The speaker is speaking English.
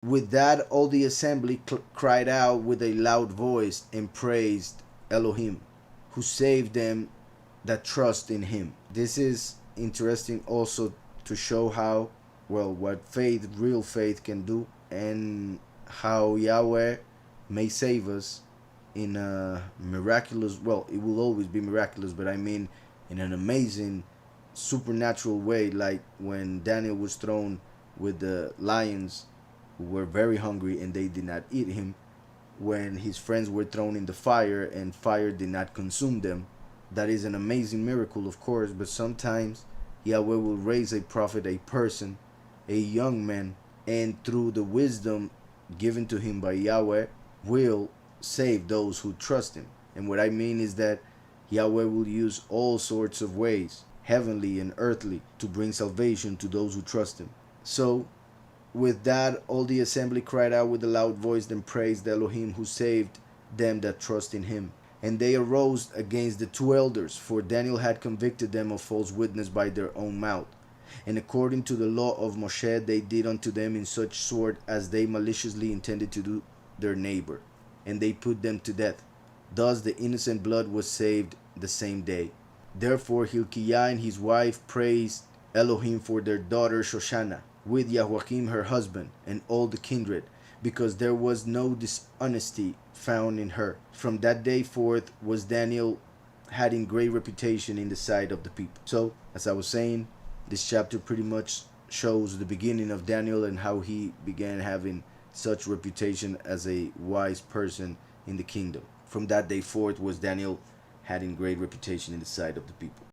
With that, all the assembly cried out with a loud voice and praised Elohim, who saved them that trust in him. This is interesting also to show how, well, what faith, real faith, can do, and how Yahweh may save us in a miraculous, well, it will always be miraculous, but I mean in an amazing supernatural way, like when Daniel was thrown with the lions who were very hungry and they did not eat him, when his friends were thrown in the fire and fire did not consume them. That is an amazing miracle, of course, but sometimes Yahweh will raise a prophet, a person, a young man, and through the wisdom given to him by Yahweh, will save those who trust him. And what I mean is that Yahweh will use all sorts of ways, heavenly and earthly, to bring salvation to those who trust him. So, with that, all the assembly cried out with a loud voice and praised Elohim, who saved them that trust in him. And they arose against the two elders, for Daniel had convicted them of false witness by their own mouth. And according to the law of Moshe, they did unto them in such sort as they maliciously intended to do their neighbor, and they put them to death. Thus the innocent blood was saved the same day. Therefore Hilkiah and his wife praised Elohim for their daughter Shoshana, with Jehoiakim her husband, and all the kindred, because there was no dishonesty found in her. From that day forth was Daniel having great reputation in the sight of the people. So, as I was saying, this chapter pretty much shows the beginning of Daniel and how he began having such reputation as a wise person in the kingdom. From that day forth was Daniel having great reputation in the sight of the people.